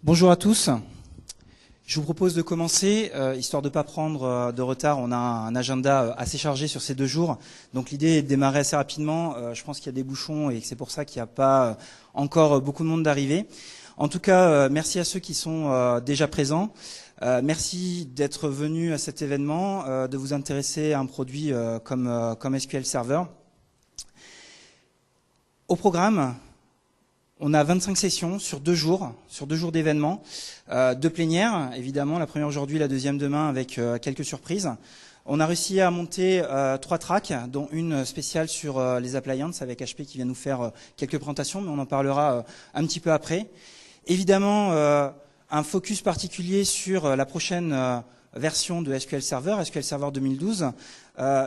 Bonjour à tous. Je vous propose de commencer, histoire de ne pas prendre de retard. On a un agenda assez chargé sur ces 2 jours. Donc l'idée est de démarrer assez rapidement. Je pense qu'il y a des bouchons et que c'est pour ça qu'il n'y a pas encore beaucoup de monde d'arriver. En tout cas, merci à ceux qui sont déjà présents. Merci d'être venus à cet événement, de vous intéresser à un produit comme SQL Server. Au programme, on a 25 sessions sur 2 jours d'événements, 2 plénières, évidemment, la première aujourd'hui, la deuxième demain, avec quelques surprises. On a réussi à monter 3 tracks, dont une spéciale sur les appliances avec HP qui vient nous faire quelques présentations, mais on en parlera un petit peu après. Évidemment, un focus particulier sur la prochaine version de SQL Server 2012.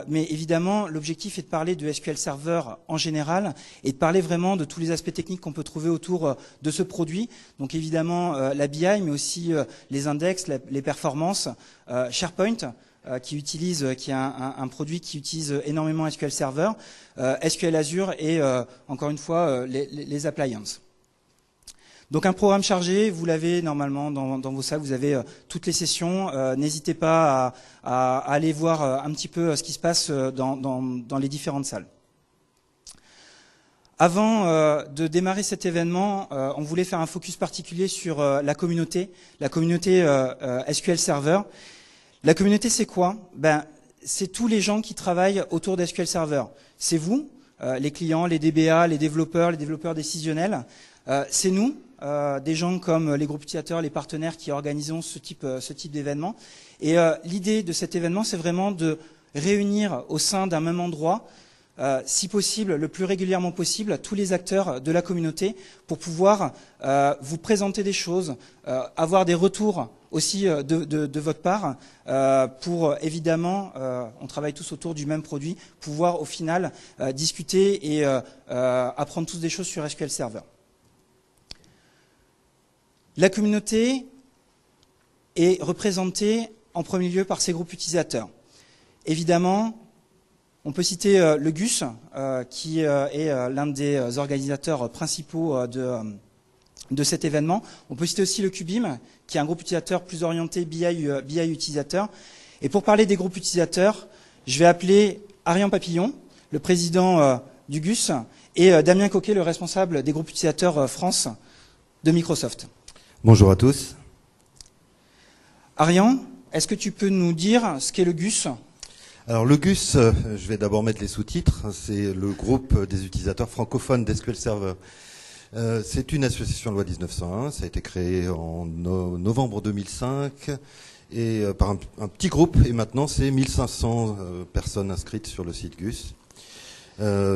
Mais évidemment, l'objectif est de parler de SQL Server en général et de parler vraiment de tous les aspects techniques qu'on peut trouver autour de ce produit. Donc évidemment, la BI, mais aussi les index, les performances, SharePoint, qui est un produit qui utilise énormément SQL Server, SQL Azure et encore une fois les appliances. Donc un programme chargé, vous l'avez normalement dans vos salles, vous avez toutes les sessions. N'hésitez pas à aller voir un petit peu ce qui se passe dans les différentes salles. Avant de démarrer cet événement, on voulait faire un focus particulier sur la communauté SQL Server. La communauté, c'est quoi? C'est tous les gens qui travaillent autour d'SQL Server. C'est vous, les clients, les DBA, les développeurs décisionnels. C'est nous, des gens comme les groupes utilisateurs, les partenaires qui organisons ce type d'événement. Et l'idée de cet événement, c'est vraiment de réunir au sein d'un même endroit, si possible, le plus régulièrement possible, tous les acteurs de la communauté pour pouvoir vous présenter des choses, avoir des retours aussi de votre part, pour évidemment, on travaille tous autour du même produit, pouvoir au final discuter et apprendre tous des choses sur SQL Server. La communauté est représentée en premier lieu par ses groupes utilisateurs. Évidemment, on peut citer le GUS, qui est l'un des organisateurs principaux de cet événement. On peut citer aussi le QBIM, qui est un groupe utilisateur plus orienté BI utilisateur. Et pour parler des groupes utilisateurs, je vais appeler Ariane Papillon, le président du GUS, et Damien Coquet, le responsable des groupes utilisateurs France de Microsoft. Bonjour à tous. Ariane, est-ce que tu peux nous dire ce qu'est le GUS? Alors le GUS, je vais d'abord mettre les sous-titres, c'est le groupe des utilisateurs francophones d'SQL Server. C'est une association loi 1901, ça a été créé en novembre 2005 et par un petit groupe, et maintenant c'est 1500 personnes inscrites sur le site GUS.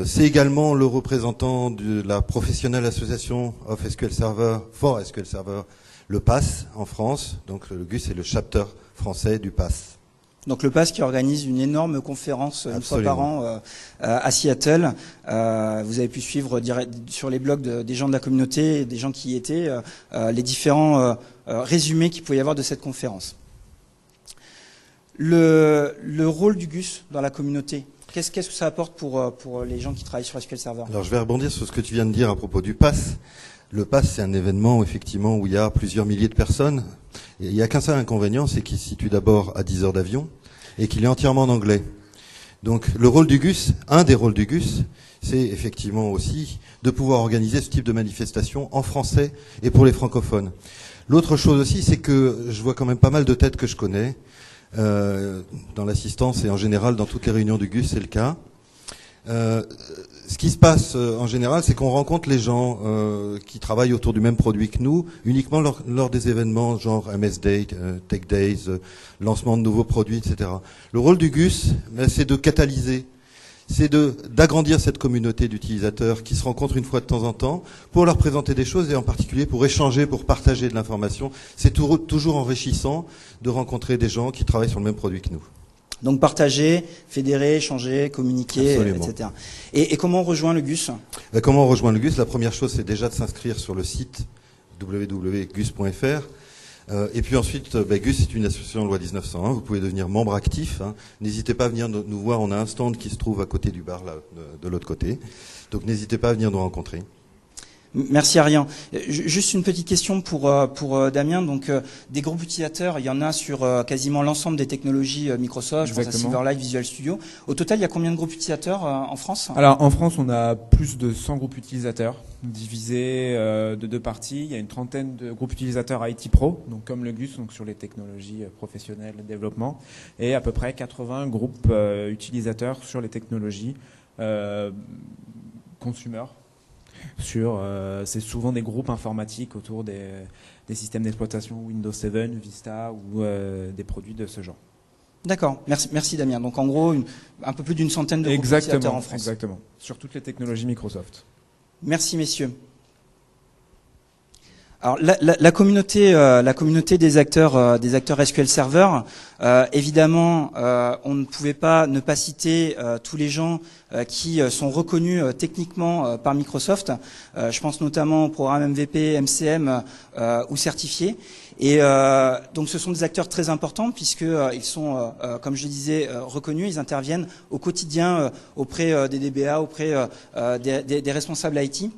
C'est également le représentant de la Professional Association of SQL Server for SQL Server, le PASS en France. Donc le GUS est le chapter français du PASS. Donc le PASS qui organise une énorme conférence une fois par an à Seattle. Vous avez pu suivre sur les blogs des gens de la communauté, des gens qui y étaient, les différents résumés qu'il pouvait y avoir de cette conférence. Le rôle du GUS dans la communauté, qu'est-ce que ça apporte pour les gens qui travaillent sur SQL Server? Alors je vais rebondir sur ce que tu viens de dire à propos du PASS. Le PASS, c'est un événement effectivement où il y a plusieurs milliers de personnes. Et il n'y a qu'un seul inconvénient, c'est qu'il se situe d'abord à 10 heures d'avion et qu'il est entièrement en anglais. Donc le rôle du GUS, un des rôles du GUS, c'est effectivement aussi de pouvoir organiser ce type de manifestation en français et pour les francophones. L'autre chose aussi, c'est que je vois quand même pas mal de têtes que je connais dans l'assistance et en général dans toutes les réunions du GUS, c'est le cas. Ce qui se passe en général, c'est qu'on rencontre les gens qui travaillent autour du même produit que nous, uniquement lors des événements genre MS Day, Tech Days, lancement de nouveaux produits, etc. Le rôle du GUS, c'est de catalyser, c'est d'agrandir cette communauté d'utilisateurs qui se rencontrent une fois de temps en temps pour leur présenter des choses et en particulier pour échanger, pour partager de l'information. C'est toujours enrichissant de rencontrer des gens qui travaillent sur le même produit que nous. Donc partager, fédérer, échanger, communiquer, Absolument. etc. Et comment on rejoint le GUS? Comment on rejoint le GUS? La première chose, c'est déjà de s'inscrire sur le site www.gus.fr. Et puis ensuite, GUS est une association loi 1901. Vous pouvez devenir membre actif. N'hésitez pas à venir nous voir. On a un stand qui se trouve à côté du bar, là, de l'autre côté. Donc n'hésitez pas à venir nous rencontrer. Merci Ariane. Juste une petite question pour Damien. Donc des groupes utilisateurs, il y en a sur quasiment l'ensemble des technologies Microsoft. Exactement. Je pense à Silverlight, Visual Studio. Au total, il y a combien de groupes utilisateurs en France? Alors en France, on a plus de 100 groupes utilisateurs divisés de deux parties. Il y a une trentaine de groupes utilisateurs IT Pro, donc comme le GUS, donc sur les technologies professionnelles, le développement, et à peu près 80 groupes utilisateurs sur les technologies consumer. C'est souvent des groupes informatiques autour des systèmes d'exploitation Windows 7, Vista ou des produits de ce genre. D'accord, merci Damien. Donc en gros, un peu plus d'une centaine de groupes utilisateurs en France. Exactement, sur toutes les technologies Microsoft. Merci messieurs. Alors la communauté des acteurs SQL Server, évidemment, on ne pouvait pas ne pas citer tous les gens qui sont reconnus techniquement par Microsoft. Je pense notamment au programme MVP, MCM ou certifiés. Et donc ce sont des acteurs très importants puisque ils sont, comme je le disais, reconnus. Ils interviennent au quotidien auprès des DBA, auprès des responsables IT.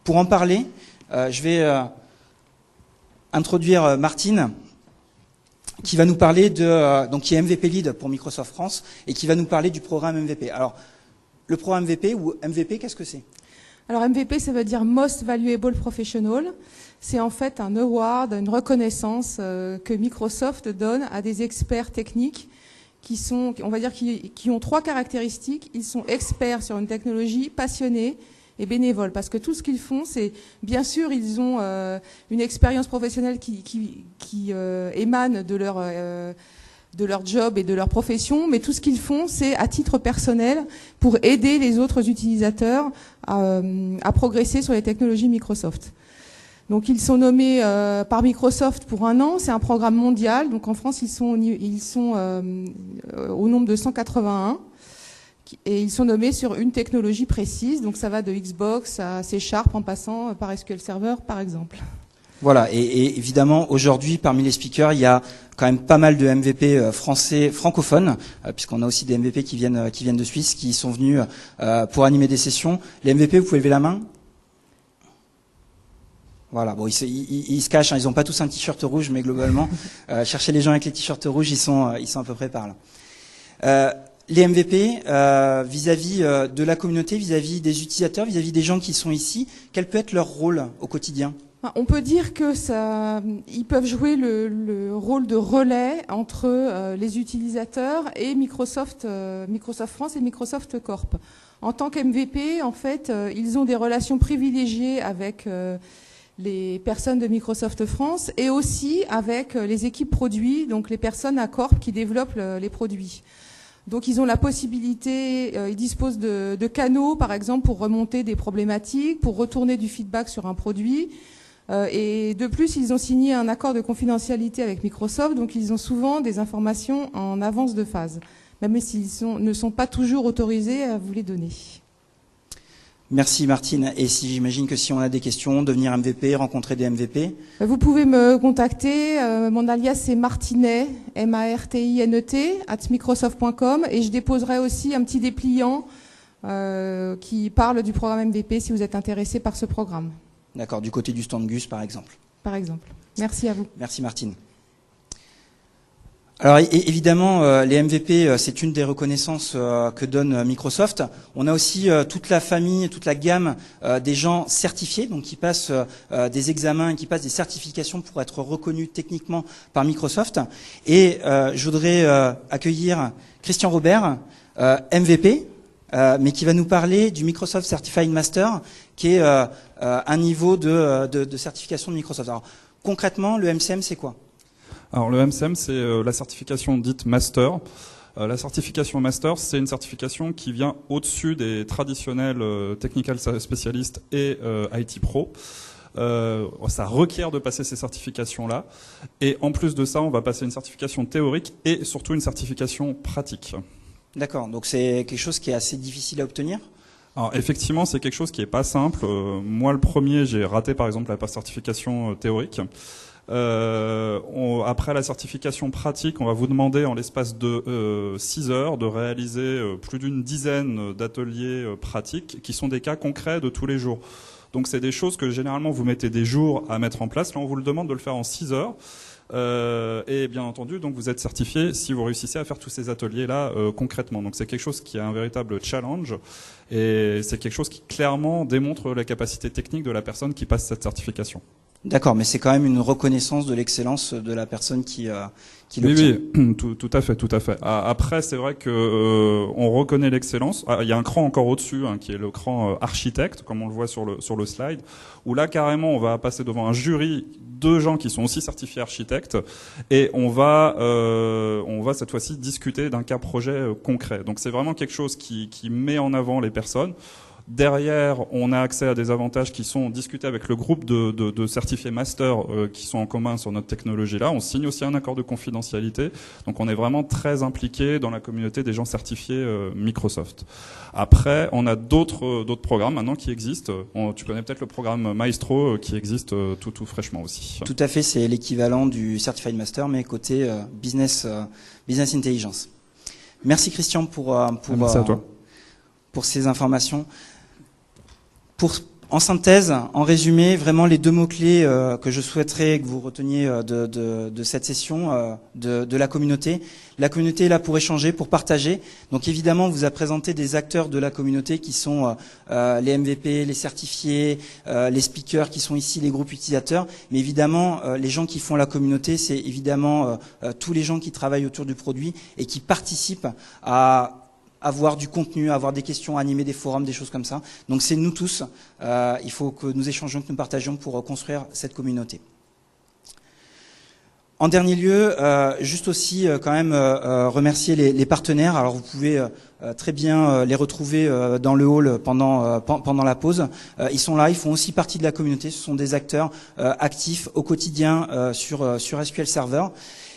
Pour en parler, je vais introduire Martine, qui va nous parler donc qui est MVP Lead pour Microsoft France et qui va nous parler du programme MVP. Alors, le programme MVP ou MVP, qu'est-ce que c'est? Alors MVP, ça veut dire Most Valuable Professional. C'est en fait un award, une reconnaissance que Microsoft donne à des experts techniques qui sont, on va dire, qui ont trois caractéristiques. Ils sont experts sur une technologie, passionnés et bénévoles. Parce que tout ce qu'ils font, c'est, bien sûr, ils ont une expérience professionnelle qui émane de leur job et de leur profession, mais tout ce qu'ils font, c'est à titre personnel pour aider les autres utilisateurs à progresser sur les technologies Microsoft. Donc ils sont nommés par Microsoft pour 1 an, c'est un programme mondial, donc en France ils sont au nombre de 181 et ils sont nommés sur une technologie précise, donc ça va de Xbox à C# en passant par SQL Server par exemple. Voilà, et évidemment aujourd'hui parmi les speakers il y a quand même pas mal de MVP français francophones, puisqu'on a aussi des MVP qui viennent de Suisse, qui sont venus pour animer des sessions. Les MVP, vous pouvez lever la main? Voilà, bon, ils se cachent, hein, ils n'ont pas tous un t-shirt rouge, mais globalement, cherchez les gens avec les t-shirts rouges, ils sont à peu près par là. Les MVP, vis-à-vis de la communauté, vis-à-vis des utilisateurs, vis-à-vis des gens qui sont ici, quel peut être leur rôle au quotidien? On peut dire que ils peuvent jouer le rôle de relais entre les utilisateurs et Microsoft France et Microsoft Corp. En tant qu'MVP, en fait, ils ont des relations privilégiées avec les personnes de Microsoft France et aussi avec les équipes produits, donc les personnes à Corp qui développent les produits. Donc ils ont la possibilité, ils disposent de canaux par exemple pour remonter des problématiques, pour retourner du feedback sur un produit. Et de plus, ils ont signé un accord de confidentialité avec Microsoft, donc ils ont souvent des informations en avance de phase, même s'ils ne sont pas toujours autorisés à vous les donner. Merci Martine. Et si j'imagine que si on a des questions, devenir MVP, rencontrer des MVP. Vous pouvez me contacter. Mon alias c'est Martinet, MARTINET @microsoft.com et je déposerai aussi un petit dépliant qui parle du programme MVP si vous êtes intéressé par ce programme. D'accord, du côté du stand GUS par exemple. Par exemple. Merci à vous. Merci Martine. Alors évidemment, les MVP, c'est une des reconnaissances que donne Microsoft. On a aussi toute la famille, toute la gamme des gens certifiés, donc qui passent des examens, qui passent des certifications pour être reconnus techniquement par Microsoft. Et je voudrais accueillir Christian Robert, MVP, mais qui va nous parler du Microsoft Certified Master, qui est un niveau de certification de Microsoft. Alors concrètement, le MCM, c'est quoi ? Alors le MCM, c'est la certification dite Master. La certification Master, c'est une certification qui vient au-dessus des traditionnels Technical Specialist et IT Pro. Ça requiert de passer ces certifications-là. Et en plus de ça, on va passer une certification théorique et surtout une certification pratique. D'accord, donc c'est quelque chose qui est assez difficile à obtenir ? Alors effectivement, c'est quelque chose qui est pas simple. Moi, le premier, j'ai raté par exemple la certification théorique. Après la certification pratique, on va vous demander en l'espace de 6 heures de réaliser plus d'une dizaine d'ateliers pratiques qui sont des cas concrets de tous les jours. Donc c'est des choses que généralement vous mettez des jours à mettre en place. Là, on vous le demande de le faire en 6 heures. Et bien entendu, donc vous êtes certifié si vous réussissez à faire tous ces ateliers-là concrètement. Donc c'est quelque chose qui est un véritable challenge et c'est quelque chose qui clairement démontre la capacité technique de la personne qui passe cette certification. D'accord, mais c'est quand même une reconnaissance de l'excellence de la personne qui l'obtient. Oui, tout à fait, tout à fait. Après, c'est vrai que on reconnaît l'excellence. Il y a un cran encore au-dessus, hein, qui est le cran architecte, comme on le voit sur le slide, où là carrément on va passer devant un jury de gens qui sont aussi certifiés architectes, et on va cette fois-ci discuter d'un cas projet concret. Donc c'est vraiment quelque chose qui met en avant les personnes. Derrière, on a accès à des avantages qui sont discutés avec le groupe de certifiés master qui sont en commun sur notre technologie-là. On signe aussi un accord de confidentialité. Donc on est vraiment très impliqué dans la communauté des gens certifiés Microsoft. Après, on a d'autres programmes maintenant qui existent. Tu connais peut-être le programme Maestro qui existe tout fraîchement aussi. Tout à fait, c'est l'équivalent du Certified Master, mais côté business intelligence. Merci Christian Merci à toi. Pour ces informations. En synthèse, en résumé, vraiment les deux mots-clés que je souhaiterais que vous reteniez de cette session de la communauté. La communauté est là pour échanger, pour partager. Donc évidemment, on vous a présenté des acteurs de la communauté qui sont les MVP, les certifiés, les speakers qui sont ici, les groupes utilisateurs. Mais évidemment, les gens qui font la communauté, c'est évidemment tous les gens qui travaillent autour du produit et qui participent à avoir du contenu, avoir des questions, animer des forums, des choses comme ça. Donc c'est nous tous. Il faut que nous échangions, que nous partagions pour construire cette communauté. En dernier lieu, juste aussi quand même remercier les partenaires. Alors vous pouvez très bien les retrouver dans le hall pendant la pause. Ils sont là, ils font aussi partie de la communauté. Ce sont des acteurs actifs au quotidien sur SQL Server.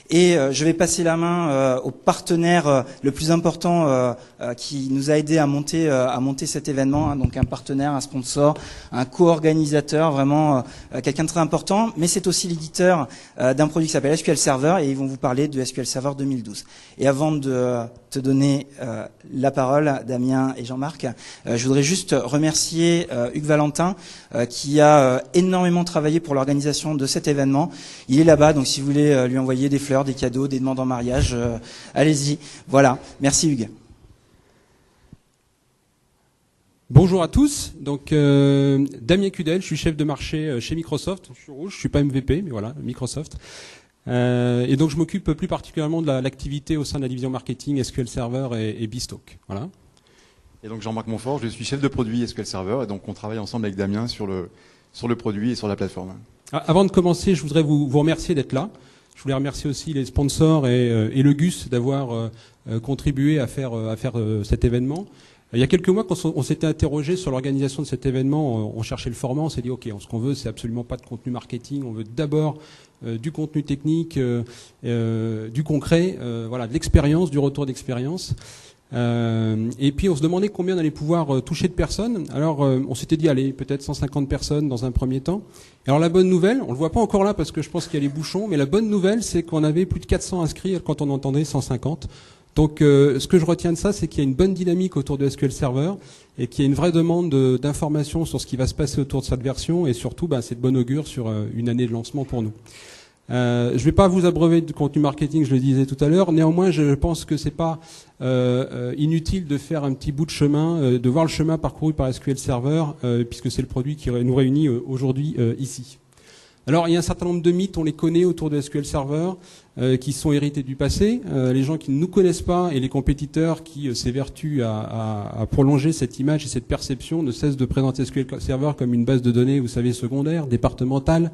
Et je vais passer la main au partenaire le plus important qui nous a aidé à monter cet événement, hein, donc un partenaire, un sponsor, un co-organisateur, vraiment quelqu'un de très important. Mais c'est aussi l'éditeur d'un produit qui s'appelle SQL Server et ils vont vous parler de SQL Server 2012. Et avant de te donner la parole, Damien et Jean-Marc, je voudrais juste remercier Hugues Valentin qui a énormément travaillé pour l'organisation de cet événement. Il est là-bas, donc si vous voulez lui envoyer des fleurs, des cadeaux, des demandes en mariage, allez-y. Voilà, merci Hugues. Bonjour à tous, donc Damien Cudel, je suis chef de marché chez Microsoft, je suis rouge, je suis pas MVP, mais voilà, Microsoft. Et donc je m'occupe plus particulièrement de l'activité au sein de la division marketing SQL Server et Beanstalk. Voilà. Et donc Jean-Marc Montfort, je suis chef de produit SQL Server et donc on travaille ensemble avec Damien sur le produit et sur la plateforme. Avant de commencer, je voudrais vous remercier d'être là. Je voulais remercier aussi les sponsors et le GUS d'avoir contribué à faire cet événement. Il y a quelques mois, quand on s'était interrogé sur l'organisation de cet événement, on cherchait le format, on s'est dit ok, ce qu'on veut, c'est absolument pas de contenu marketing, on veut d'abord du contenu technique, du concret, voilà, de l'expérience, du retour d'expérience. Et puis on se demandait combien on allait pouvoir toucher de personnes. Alors on s'était dit allez, peut-être 150 personnes dans un premier temps. Et alors la bonne nouvelle, on le voit pas encore là parce que je pense qu'il y a les bouchons, mais la bonne nouvelle c'est qu'on avait plus de 400 inscrits quand on entendait 150. Donc ce que je retiens de ça, c'est qu'il y a une bonne dynamique autour de SQL Server et qu'il y a une vraie demande d'informations sur ce qui va se passer autour de cette version et surtout c'est de bon augure sur une année de lancement pour nous. Je ne vais pas vous abreuver de contenu marketing, je le disais tout à l'heure. Néanmoins, je pense que c'est pas inutile de faire un petit bout de chemin, de voir le chemin parcouru par SQL Server, puisque c'est le produit qui nous réunit aujourd'hui ici. Alors, il y a un certain nombre de mythes, on les connaît autour de SQL Server, qui sont hérités du passé. Les gens qui ne nous connaissent pas et les compétiteurs qui s'évertuent à prolonger cette image et cette perception ne cessent de présenter SQL Server comme une base de données, vous savez, secondaire, départementale,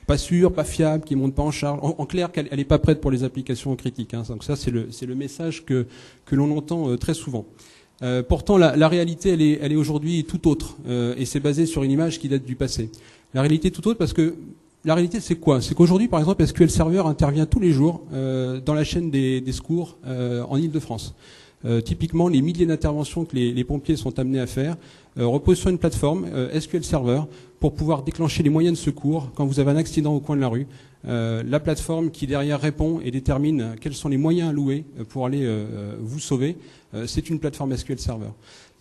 pas sûre, pas fiable, qui monte pas en charge. En clair, qu'elle n'est pas prête pour les applications critiques. Hein. Donc ça, c'est le message que l'on entend très souvent. Pourtant, la réalité, elle est aujourd'hui tout autre, et c'est basé sur une image qui date du passé. La réalité est tout autre parce que la réalité, c'est quoi? C'est qu'aujourd'hui, par exemple, SQL Server intervient tous les jours dans la chaîne des secours en Île-de-France. Typiquement, les milliers d'interventions que les pompiers sont amenés à faire reposent sur une plateforme SQL Server pour pouvoir déclencher les moyens de secours quand vous avez un accident au coin de la rue. La plateforme qui derrière répond et détermine quels sont les moyens alloués pour aller vous sauver, c'est une plateforme SQL Server.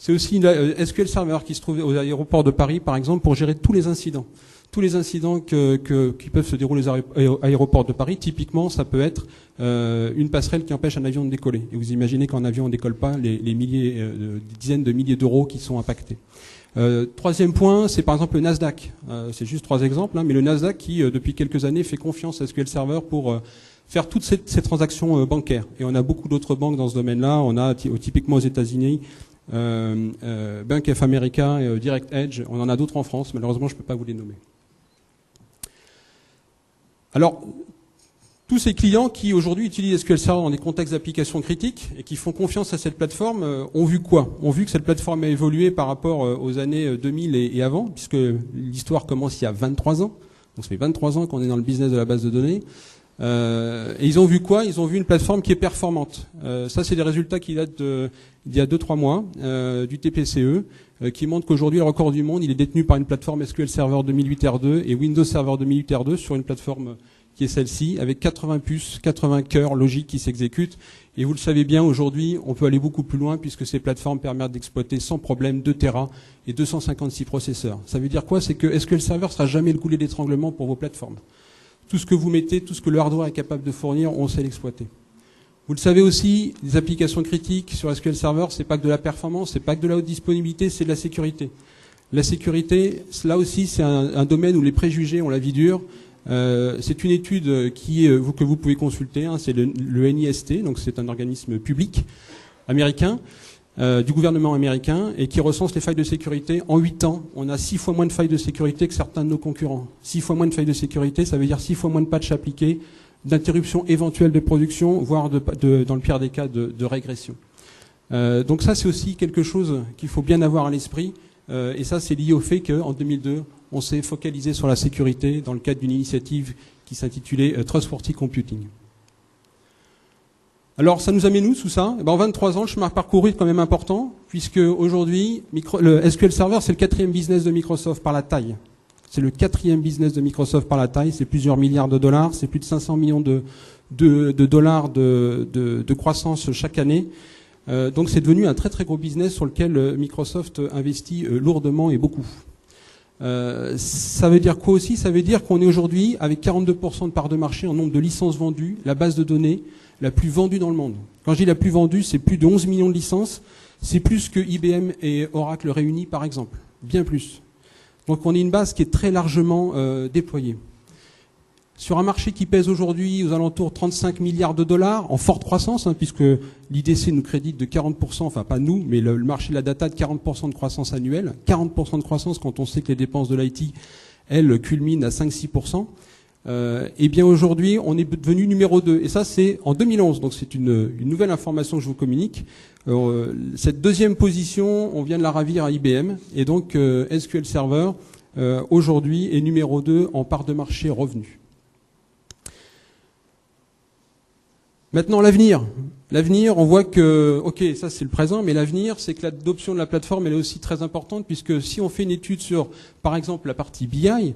C'est aussi une SQL Server qui se trouve aux aéroports de Paris, par exemple, pour gérer tous les incidents. Tous les incidents qui peuvent se dérouler aux aéroports de Paris, typiquement, ça peut être une passerelle qui empêche un avion de décoller. Et vous imaginez qu'un avion ne décolle pas, les dizaines de milliers d'euros qui sont impactés. Troisième point, c'est par exemple le Nasdaq. C'est juste 3 exemples, hein, mais le Nasdaq qui, depuis quelques années, fait confiance à SQL Server pour faire toutes ces transactions bancaires. Et on a beaucoup d'autres banques dans ce domaine-là. On a typiquement aux États-Unis Bank of America, Direct Edge. On en a d'autres en France. Malheureusement, je ne peux pas vous les nommer. Alors, tous ces clients qui aujourd'hui utilisent SQL Server dans des contextes d'application critiques et qui font confiance à cette plateforme ont vu quoi? Ont vu que cette plateforme a évolué par rapport aux années 2000 et avant, puisque l'histoire commence il y a 23 ans. Donc ça fait 23 ans qu'on est dans le business de la base de données. Et ils ont vu quoi? Ils ont vu une plateforme qui est performante. Ça, c'est des résultats qui datent d'il y a 2-3 mois du TPCE, qui montrent qu'aujourd'hui, le record du monde, il est détenu par une plateforme SQL Server 2008 R2 et Windows Server 2008 R2 sur une plateforme qui est celle-ci, avec 80 puces, 80 cœurs logiques qui s'exécutent. Et vous le savez bien, aujourd'hui, on peut aller beaucoup plus loin puisque ces plateformes permettent d'exploiter sans problème 2 Tera et 256 processeurs. Ça veut dire quoi? C'est que SQL Server sera jamais le goulet d'étranglement pour vos plateformes. Tout ce que vous mettez, tout ce que le hardware est capable de fournir, on sait l'exploiter. Vous le savez aussi, les applications critiques sur SQL Server, c'est pas que de la performance, c'est pas que de la haute disponibilité, c'est de la sécurité. La sécurité, là aussi, c'est un domaine où les préjugés ont la vie dure. C'est une étude que vous pouvez consulter, hein, c'est le NIST, donc c'est un organisme public américain, du gouvernement américain, et qui recense les failles de sécurité. En 8 ans, on a 6 fois moins de failles de sécurité que certains de nos concurrents. 6 fois moins de failles de sécurité, ça veut dire 6 fois moins de patchs appliqués, d'interruption éventuelle de production, voire dans le pire des cas de régression. Donc ça, c'est aussi quelque chose qu'il faut bien avoir à l'esprit, et ça, c'est lié au fait qu'en 2002, on s'est focalisé sur la sécurité dans le cadre d'une initiative qui s'intitulait Trustworthy Computing. Alors, ça nous amène où tout ça? En 23 ans, le chemin parcouru est quand même important, puisque aujourd'hui, le SQL Server, c'est le 4e business de Microsoft par la taille. C'est le 4e business de Microsoft par la taille, c'est plusieurs milliards de dollars, c'est plus de 500 millions de dollars de croissance chaque année. Donc c'est devenu un très très gros business sur lequel Microsoft investit lourdement et beaucoup. Ça veut dire quoi aussi? Ça veut dire qu'on est aujourd'hui, avec 42% de part de marché en nombre de licences vendues, la base de données la plus vendue dans le monde. Quand je dis la plus vendue, c'est plus de 11 millions de licences, c'est plus que IBM et Oracle réunis par exemple, bien plus. Donc on est une base qui est très largement déployée. Sur un marché qui pèse aujourd'hui aux alentours de 35 milliards de dollars, en forte croissance, hein, puisque l'IDC nous crédite de 40%, enfin pas nous, mais le marché de la data de 40% de croissance annuelle. 40% de croissance quand on sait que les dépenses de l'IT, elles, culminent à 5-6%. Et bien aujourd'hui, on est devenu numéro 2. Et ça, c'est en 2011. Donc c'est une nouvelle information que je vous communique. Cette deuxième position, on vient de la ravir à IBM. Et donc SQL Server, aujourd'hui, est numéro 2 en part de marché revenu. Maintenant, l'avenir. L'avenir, on voit que, ok, ça c'est le présent, mais l'avenir, c'est que l'adoption de la plateforme, elle est aussi très importante, puisque si on fait une étude sur, par exemple, la partie BI,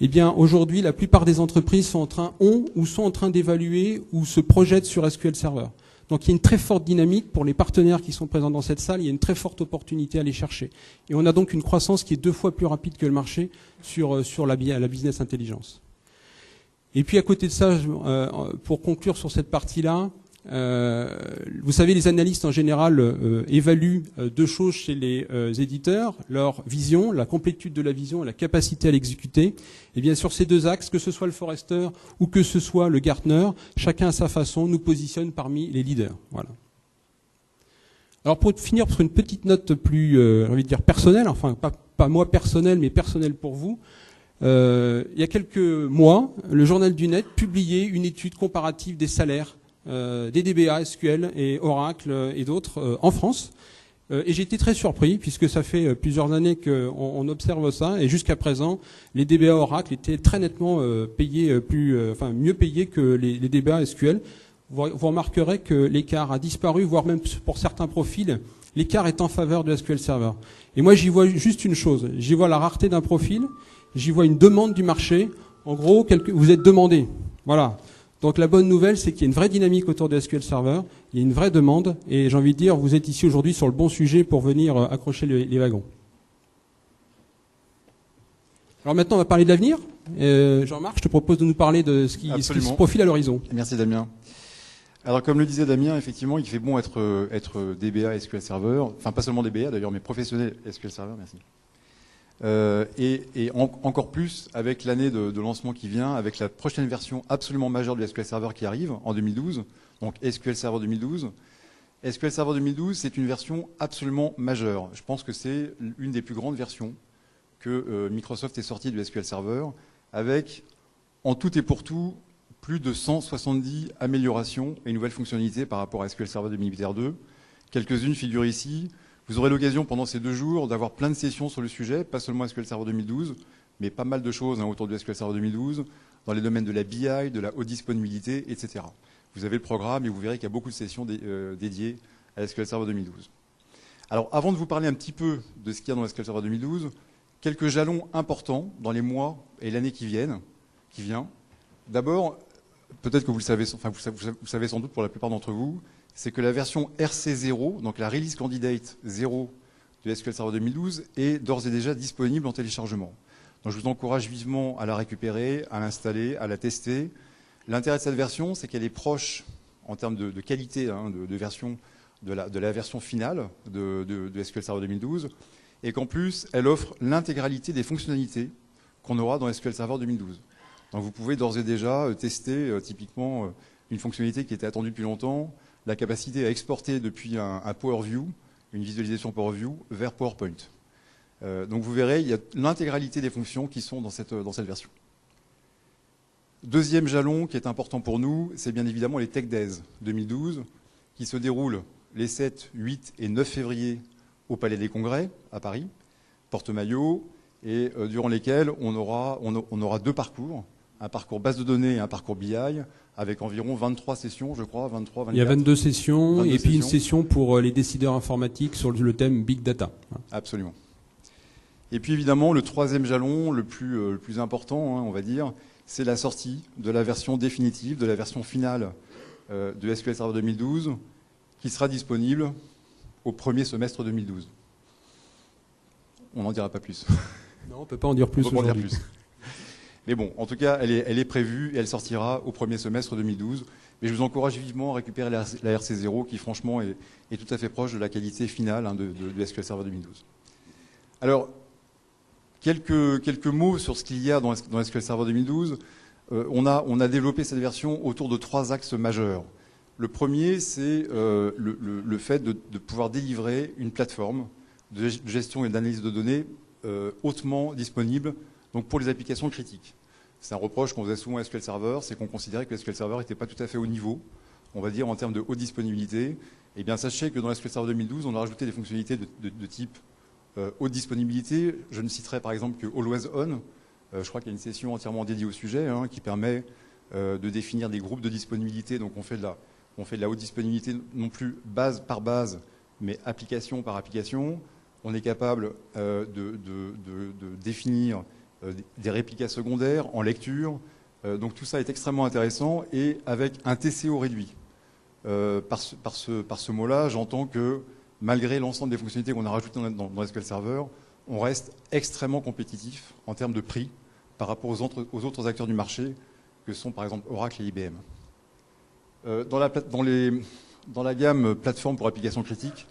eh bien, aujourd'hui, la plupart des entreprises sont en train d'évaluer ou se projettent sur SQL Server. Donc, il y a une très forte dynamique pour les partenaires qui sont présents dans cette salle. Il y a une très forte opportunité à aller chercher. Et on a donc une croissance qui est 2 fois plus rapide que le marché sur la business intelligence. Et puis, à côté de ça, pour conclure sur cette partie-là, vous savez, les analystes en général évaluent 2 choses chez les éditeurs, leur vision, la complétude de la vision et la capacité à l'exécuter. Et bien sur ces 2 axes, que ce soit le Forrester ou que ce soit le Gartner, chacun à sa façon nous positionne parmi les leaders. Voilà. Alors pour finir sur une petite note plus, j'ai envie de dire personnelle, enfin pas moi personnel, mais personnel pour vous. Il y a quelques mois, le Journal du Net publiait une étude comparative des salaires des DBA, SQL et Oracle et d'autres en France. Et j'ai été très surpris puisque ça fait plusieurs années qu'on observe ça et jusqu'à présent, les DBA Oracle étaient très nettement payés mieux payés que les DBA SQL. Vous remarquerez que l'écart a disparu, voire même pour certains profils, l'écart est en faveur de SQL Server. Et moi, j'y vois juste une chose. J'y vois la rareté d'un profil, j'y vois une demande du marché. En gros, vous êtes demandé. Voilà. Donc la bonne nouvelle, c'est qu'il y a une vraie dynamique autour de SQL Server, il y a une vraie demande, et j'ai envie de dire, vous êtes ici aujourd'hui sur le bon sujet pour venir accrocher les wagons. Alors maintenant, on va parler de l'avenir. Jean-Marc, je te propose de nous parler de ce qui se profile à l'horizon. Merci Damien. Alors comme le disait Damien, effectivement, il fait bon être DBA SQL Server, enfin pas seulement DBA d'ailleurs, mais professionnel SQL Server, merci. Encore plus avec l'année de lancement qui vient, avec la prochaine version absolument majeure de SQL Server qui arrive en 2012, donc SQL Server 2012. SQL Server 2012, c'est une version absolument majeure. Je pense que c'est une des plus grandes versions que Microsoft ait sortie de SQL Server, avec en tout et pour tout plus de 170 améliorations et nouvelles fonctionnalités par rapport à SQL Server 2008 R2. Quelques-unes figurent ici. Vous aurez l'occasion pendant ces 2 jours d'avoir plein de sessions sur le sujet, pas seulement SQL Server 2012, mais pas mal de choses autour de SQL Server 2012, dans les domaines de la BI, de la haute disponibilité, etc. Vous avez le programme et vous verrez qu'il y a beaucoup de sessions dédiées à SQL Server 2012. Alors, avant de vous parler un petit peu de ce qu'il y a dans SQL Server 2012, quelques jalons importants dans les mois et l'année qui vient. D'abord, peut-être que vous le savez, enfin vous savez sans doute pour la plupart d'entre vous, c'est que la version RC0, donc la Release Candidate 0 de SQL Server 2012, est d'ores et déjà disponible en téléchargement. Donc je vous encourage vivement à la récupérer, à l'installer, à la tester. L'intérêt de cette version, c'est qu'elle est proche en termes de qualité de version de la version finale de SQL Server 2012, et qu'en plus, elle offre l'intégralité des fonctionnalités qu'on aura dans SQL Server 2012. Donc vous pouvez d'ores et déjà tester typiquement une fonctionnalité qui était attendue depuis longtemps, la capacité à exporter depuis un Power View, une visualisation Power View, vers PowerPoint. Donc vous verrez, il y a l'intégralité des fonctions qui sont dans cette version. Deuxième jalon qui est important pour nous, c'est bien évidemment les Tech Days 2012, qui se déroulent les 7, 8 et 9 février au Palais des Congrès, à Paris, Porte-Maillot, et durant lesquels on aura 2 parcours, un parcours base de données et un parcours BI, avec environ 23 sessions, je crois, 23, 24. Il y a 22 sessions, et puis une session pour les décideurs informatiques sur le thème Big Data. Absolument. Et puis évidemment, le troisième jalon, le plus important, on va dire, c'est la sortie de la version définitive, de la version finale de SQL Server 2012, qui sera disponible au premier semestre 2012. On n'en dira pas plus. Non, on ne peut pas en dire plus aujourd'hui. Mais bon, en tout cas, elle est prévue et elle sortira au premier semestre 2012. Mais je vous encourage vivement à récupérer la RC0 qui, franchement, est tout à fait proche de la qualité finale de SQL Server 2012. Alors, quelques mots sur ce qu'il y a dans SQL Server 2012. On a développé cette version autour de 3 axes majeurs. Le premier, c'est le fait de pouvoir délivrer une plateforme de gestion et d'analyse de données hautement disponible donc pour les applications critiques. C'est un reproche qu'on faisait souvent à SQL Server, c'est qu'on considérait que SQL Server n'était pas tout à fait au niveau, on va dire en termes de haute disponibilité. Eh bien, sachez que dans SQL Server 2012, on a rajouté des fonctionnalités de type haute disponibilité. Je ne citerai par exemple que Always On. Je crois qu'il y a une session entièrement dédiée au sujet qui permet de définir des groupes de disponibilité. Donc on fait de la haute disponibilité non plus base par base, mais application par application. On est capable de définir des réplicas secondaires en lecture. Donc tout ça est extrêmement intéressant et avec un TCO réduit. Par ce mot-là, j'entends que malgré l'ensemble des fonctionnalités qu'on a rajoutées dans SQL Server, on reste extrêmement compétitif en termes de prix par rapport aux autres acteurs du marché que sont par exemple Oracle et IBM. Dans la gamme plateforme pour applications critiques,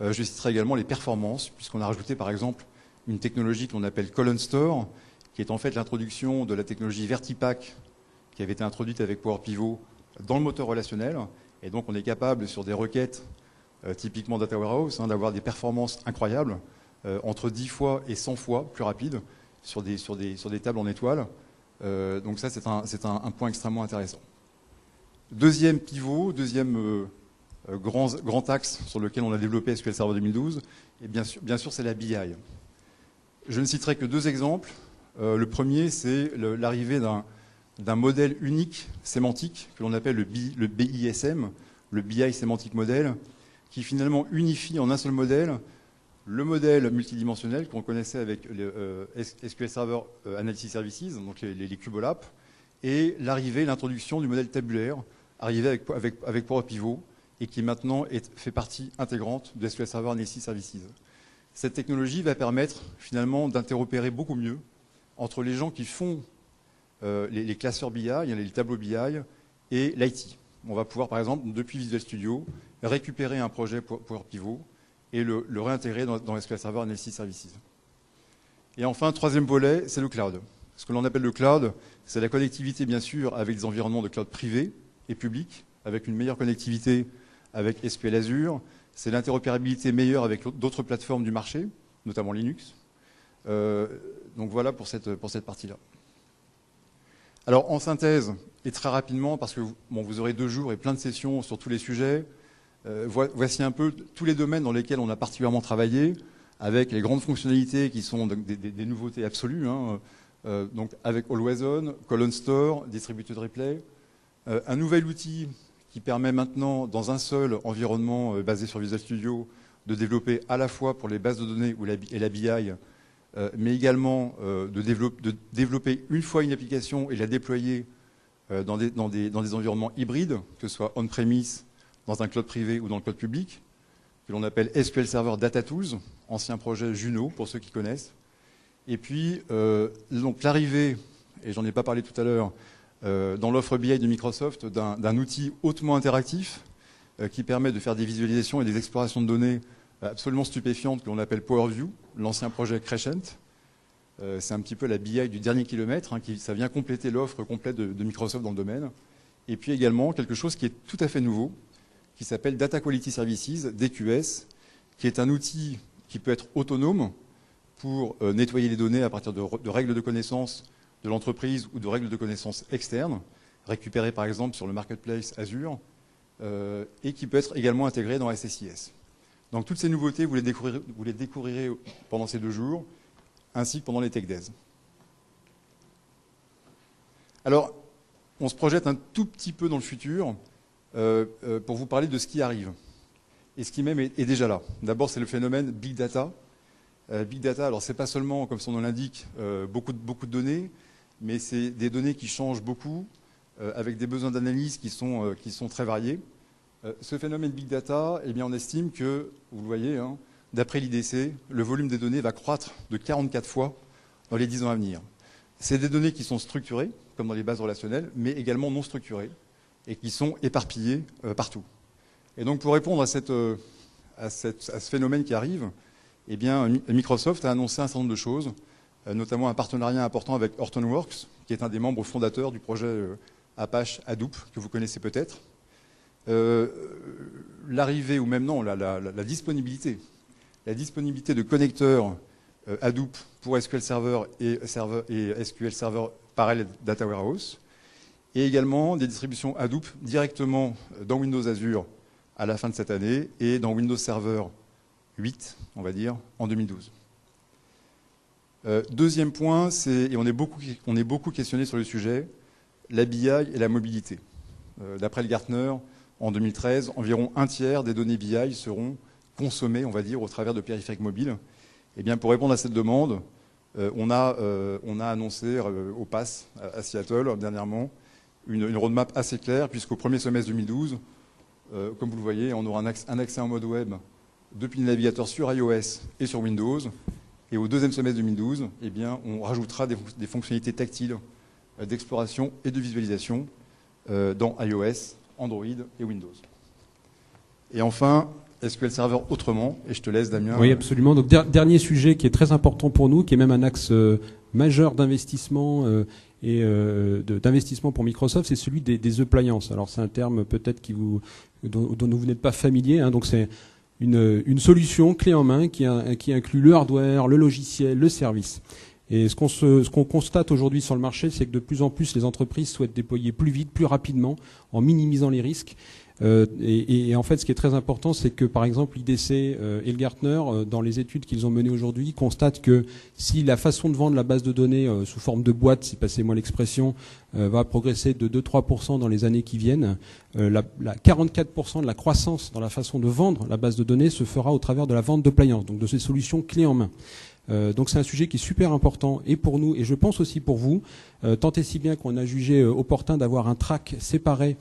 je citerai également les performances, puisqu'on a rajouté par exemple une technologie qu'on appelle Column Store, qui est en fait l'introduction de la technologie Vertipack, qui avait été introduite avec Power Pivot dans le moteur relationnel. Et donc on est capable sur des requêtes, typiquement Data Warehouse, d'avoir des performances incroyables, entre 10 fois et 100 fois plus rapides sur des tables en étoiles. Donc ça, c'est un point extrêmement intéressant. Deuxième pivot, deuxième grand axe sur lequel on a développé SQL Server 2012, et bien sûr c'est la BI. Je ne citerai que 2 exemples. Le premier, c'est l'arrivée d'un modèle unique sémantique que l'on appelle le BISM, le BI Semantic Model, qui finalement unifie en un seul modèle le modèle multidimensionnel qu'on connaissait avec SQL Server Analysis Services, donc les CubeOLAP, et l'introduction du modèle tabulaire, arrivé avec Power Pivot, et qui maintenant fait partie intégrante de SQL Server NSI Services. Cette technologie va permettre finalement d'interopérer beaucoup mieux entre les gens qui font les classeurs BI, les tableaux BI, et l'IT. On va pouvoir, par exemple, depuis Visual Studio, récupérer un projet Power Pivot et le réintégrer dans SQL Server NSI Services. Et enfin, troisième volet, c'est le cloud. Ce que l'on appelle le cloud, c'est la connectivité, bien sûr, avec des environnements de cloud privés et publics, avec une meilleure connectivité avec SQL Azure. C'est l'interopérabilité meilleure avec d'autres plateformes du marché, notamment Linux. Donc voilà pour cette partie-là. Alors, en synthèse, et très rapidement, parce que vous aurez 2 jours et plein de sessions sur tous les sujets, voici un peu tous les domaines dans lesquels on a particulièrement travaillé, avec les grandes fonctionnalités qui sont des nouveautés absolues, donc avec Always On, Column Store, Distributed Replay, un nouvel outil qui permet maintenant, dans un seul environnement basé sur Visual Studio, de développer à la fois pour les bases de données et la BI, mais également de développer une fois une application et la déployer dans des environnements hybrides, que ce soit on-premise, dans un cloud privé ou dans le cloud public, que l'on appelle SQL Server Data Tools, ancien projet Juno, pour ceux qui connaissent. Et puis, donc l'arrivée, et j'en ai pas parlé tout à l'heure, dans l'offre BI de Microsoft, d'un outil hautement interactif qui permet de faire des visualisations et des explorations de données absolument stupéfiantes que l'on appelle PowerView, l'ancien projet Crescent. C'est un petit peu la BI du dernier kilomètre, ça vient compléter l'offre complète de Microsoft dans le domaine. Et puis également quelque chose qui est tout à fait nouveau, qui s'appelle Data Quality Services, DQS, qui est un outil qui peut être autonome pour nettoyer les données à partir de règles de connaissance de l'entreprise ou de règles de connaissance externes, récupérées par exemple sur le marketplace Azure, et qui peut être également intégré dans SSIS. Donc toutes ces nouveautés, vous les découvrirez pendant ces 2 jours, ainsi que pendant les Tech Days. Alors, on se projette un tout petit peu dans le futur pour vous parler de ce qui arrive. Et ce qui même est déjà là. D'abord, c'est le phénomène Big Data. Big Data, alors c'est pas seulement, comme son nom l'indique, beaucoup de données, mais c'est des données qui changent beaucoup, avec des besoins d'analyse qui sont très variés. Ce phénomène Big Data, eh bien, on estime que, vous le voyez, d'après l'IDC, le volume des données va croître de 44 fois dans les 10 ans à venir. C'est des données qui sont structurées, comme dans les bases relationnelles, mais également non structurées, et qui sont éparpillées partout. Et donc, pour répondre à ce phénomène qui arrive, eh bien, Microsoft a annoncé un certain nombre de choses, notamment un partenariat important avec Hortonworks, qui est un des membres fondateurs du projet Apache Hadoop, que vous connaissez peut-être. L'arrivée, ou même non, la disponibilité de connecteurs Hadoop pour SQL Server et SQL Server Parallel Data Warehouse, et également des distributions Hadoop directement dans Windows Azure à la fin de cette année et dans Windows Server 8, on va dire, en 2012. Deuxième point, et on est beaucoup questionné sur le sujet, la BI et la mobilité. D'après le Gartner, en 2013, environ 1/3 des données BI seront consommées, on va dire, au travers de périphériques mobiles. Eh bien, pour répondre à cette demande, on a annoncé au PASS à Seattle dernièrement une roadmap assez claire, puisqu'au premier semestre 2012, comme vous le voyez, on aura un accès en mode web depuis le navigateur sur iOS et sur Windows. Et au deuxième semestre 2012, eh bien, on rajoutera des fonctionnalités tactiles d'exploration et de visualisation dans iOS, Android et Windows. Et enfin, SQL Server autrement, et je te laisse, Damien. Oui, absolument. Donc, dernier sujet qui est très important pour nous, qui est même un axe majeur d'investissement d'investissement pour Microsoft, c'est celui des appliances. Alors, c'est un terme peut-être dont vous n'êtes pas familier. Donc, c'est une solution clé en main qui inclut le hardware, le logiciel, le service. Et ce qu'on constate aujourd'hui sur le marché, c'est que de plus en plus les entreprises souhaitent déployer plus vite, plus rapidement, en minimisant les risques. Et en fait, ce qui est très important, c'est que par exemple l'IDC et le Gartner, dans les études qu'ils ont menées aujourd'hui, constatent que si la façon de vendre la base de données sous forme de boîte, si passez-moi l'expression, va progresser de 2-3% dans les années qui viennent, 44% de la croissance dans la façon de vendre la base de données se fera au travers de la vente d'appliances, donc de ces solutions clés en main. Donc c'est un sujet qui est super important et pour nous et je pense aussi pour vous. tant et si bien qu'on a jugé opportun d'avoir un track séparé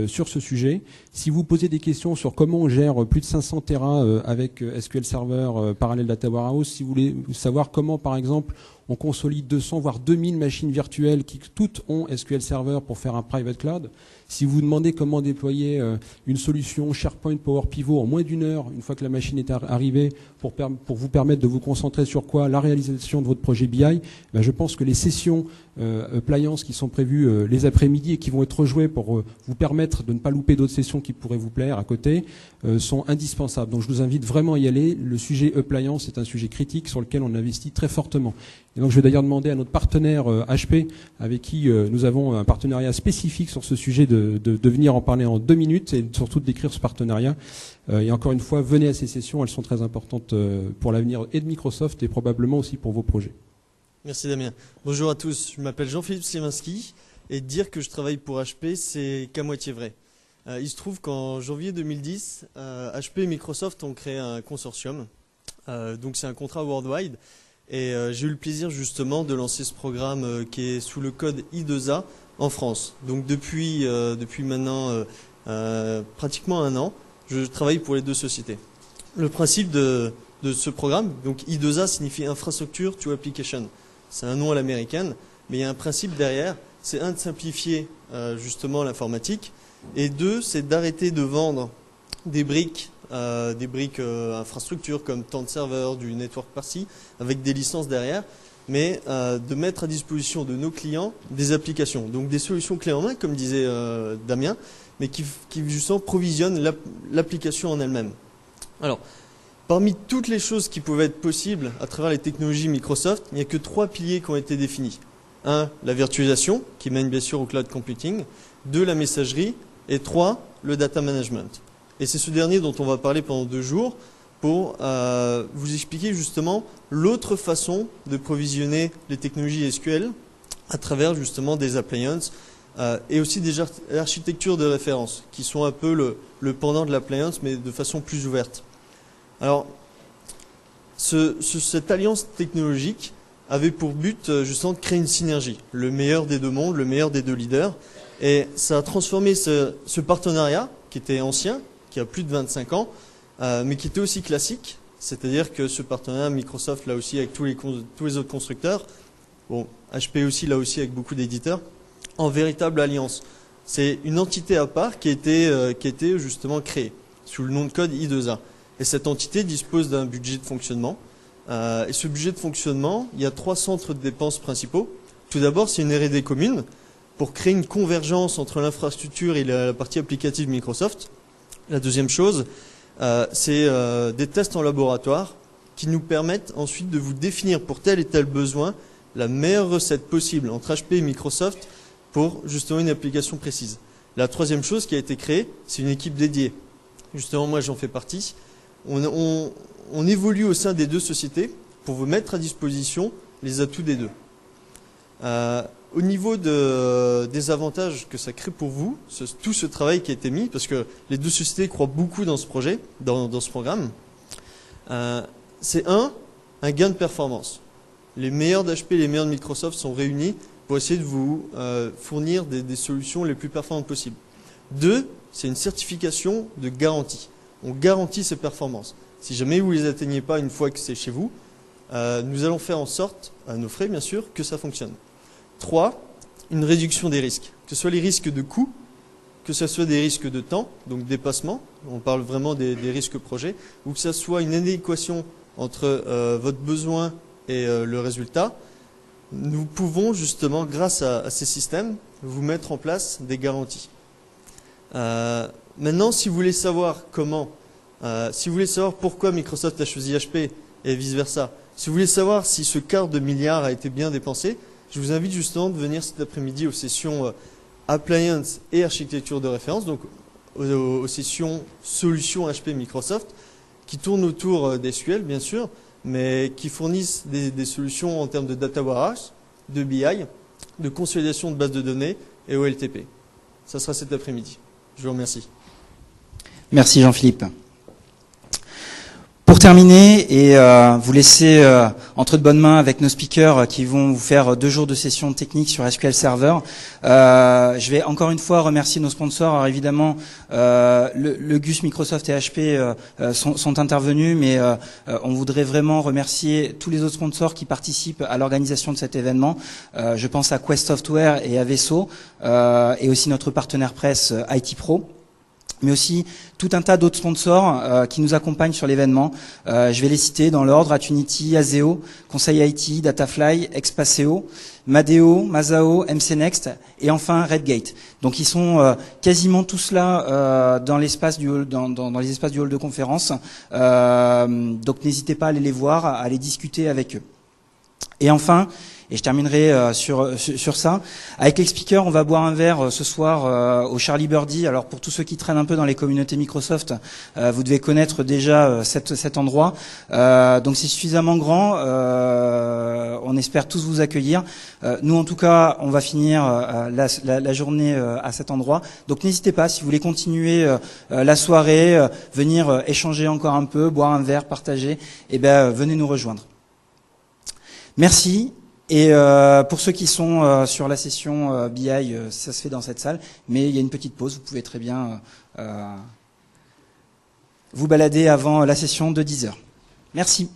sur ce sujet. Si vous posez des questions sur comment on gère plus de 500 Tera avec SQL Server Parallel Data Warehouse, si vous voulez savoir comment, par exemple, on consolide 200 voire 2000 machines virtuelles qui toutes ont SQL Server pour faire un private cloud. Si vous demandez comment déployer une solution SharePoint Power Pivot en moins d'1 heure, une fois que la machine est arrivée, pour vous permettre de vous concentrer sur quoi? La réalisation de votre projet BI, ben je pense que les sessions appliance qui sont prévues les après-midi et qui vont être rejouées pour vous permettre de ne pas louper d'autres sessions qui pourraient vous plaire à côté, sont indispensables. Donc je vous invite vraiment à y aller. Le sujet appliance est un sujet critique sur lequel on investit très fortement. Et donc je vais d'ailleurs demander à notre partenaire HP, avec qui nous avons un partenariat spécifique sur ce sujet, de venir en parler en 2 minutes et surtout de décrire ce partenariat. Et encore une fois, venez à ces sessions, elles sont très importantes pour l'avenir et de Microsoft et probablement aussi pour vos projets. Merci Damien. Bonjour à tous, je m'appelle Jean-Philippe Sliminski et dire que je travaille pour HP, c'est qu'à moitié vrai. Il se trouve qu'en janvier 2010, HP et Microsoft ont créé un consortium. Donc c'est un contrat worldwide. Et j'ai eu le plaisir justement de lancer ce programme qui est sous le code I2A en France. Donc depuis maintenant pratiquement 1 an, je travaille pour les 2 sociétés. Le principe de ce programme, donc I2A signifie Infrastructure to Application. C'est un nom à l'américaine, mais il y a un principe derrière. C'est de simplifier justement l'informatique, et 2, c'est d'arrêter de vendre des briques infrastructures comme tant de serveurs, du network par-ci, avec des licences derrière, mais de mettre à disposition de nos clients des applications. Donc des solutions clés en main, comme disait Damien, mais qui justement provisionnent l'application en elle-même. Alors, parmi toutes les choses qui pouvaient être possibles à travers les technologies Microsoft, il n'y a que 3 piliers qui ont été définis. 1, la virtualisation, qui mène bien sûr au cloud computing. 2, la messagerie. Et 3, le data management. Et c'est ce dernier dont on va parler pendant 2 jours pour vous expliquer justement l'autre façon de provisionner les technologies SQL à travers justement des appliances et aussi des architectures de référence qui sont un peu le pendant de l'appliance mais de façon plus ouverte. Alors, cette alliance technologique avait pour but justement de créer une synergie, le meilleur des 2 mondes, le meilleur des 2 leaders. Et ça a transformé ce partenariat qui était ancien, qui a plus de 25 ans, mais qui était aussi classique. C'est-à-dire que ce partenariat Microsoft, là aussi, avec tous les autres constructeurs, bon, HP aussi, là aussi, avec beaucoup d'éditeurs, en véritable alliance. C'est une entité à part qui a été justement créée sous le nom de code I2A. Et cette entité dispose d'un budget de fonctionnement. Et ce budget de fonctionnement, il y a 3 centres de dépenses principaux. Tout d'abord, c'est une R&D commune pour créer une convergence entre l'infrastructure et la partie applicative Microsoft. La deuxième chose, c'est des tests en laboratoire qui nous permettent ensuite de vous définir pour tel et tel besoin la meilleure recette possible entre HP et Microsoft pour justement une application précise. La troisième chose qui a été créée, c'est une équipe dédiée. Justement, moi j'en fais partie. On évolue au sein des 2 sociétés pour vous mettre à disposition les atouts des 2. Au niveau des avantages que ça crée pour vous, tout ce travail qui a été mis, parce que les 2 sociétés croient beaucoup dans ce projet, dans ce programme, c'est un gain de performance. Les meilleurs d'HP et les meilleurs de Microsoft sont réunis pour essayer de vous fournir des solutions les plus performantes possibles. 2, c'est une certification de garantie. On garantit ces performances. Si jamais vous ne les atteignez pas une fois que c'est chez vous, nous allons faire en sorte, à nos frais bien sûr, que ça fonctionne. 3, une réduction des risques. Que ce soit les risques de coût, que ce soit des risques de temps, donc dépassement, on parle vraiment des risques projets, ou que ce soit une adéquation entre votre besoin et le résultat, nous pouvons justement, grâce à ces systèmes, vous mettre en place des garanties. Maintenant, si vous voulez savoir comment, si vous voulez savoir pourquoi Microsoft a choisi HP et vice-versa, si vous voulez savoir si ce $250 million a été bien dépensé, je vous invite justement de venir cet après-midi aux sessions Appliance et Architecture de référence, donc aux sessions Solutions HP Microsoft, qui tournent autour d'SQL bien sûr, mais qui fournissent des solutions en termes de data warehouse, de BI, de consolidation de bases de données et OLTP. Ça sera cet après-midi. Je vous remercie. Merci Jean-Philippe. Pour terminer et vous laisser entre de bonnes mains avec nos speakers qui vont vous faire 2 jours de session technique sur SQL Server, je vais encore une fois remercier nos sponsors. Alors évidemment, le GUS, Microsoft et HP sont intervenus, mais on voudrait vraiment remercier tous les autres sponsors qui participent à l'organisation de cet événement. Je pense à Quest Software et à Veso, et aussi notre partenaire presse IT Pro, mais aussi tout un tas d'autres sponsors qui nous accompagnent sur l'événement. Je vais les citer dans l'ordre: Atunity, Azeo, Conseil IT, Datafly, Expaseo, Madeo, Mazao, MC Next et enfin Redgate. Donc ils sont quasiment tous là dans l'espace du hall, dans les espaces du hall de conférence. Donc n'hésitez pas à aller les voir, à aller discuter avec eux. Et enfin, et je terminerai sur ça. Avec les speakers, on va boire un verre ce soir au Charlie Birdie. Alors pour tous ceux qui traînent un peu dans les communautés Microsoft, vous devez connaître déjà cet endroit. Donc c'est suffisamment grand. On espère tous vous accueillir. Nous en tout cas, on va finir la journée à cet endroit. Donc n'hésitez pas, si vous voulez continuer la soirée, venir échanger encore un peu, boire un verre, partager, et venez nous rejoindre. Merci. Et pour ceux qui sont sur la session BI, ça se fait dans cette salle, mais il y a une petite pause, vous pouvez très bien vous balader avant la session de 10h. Merci.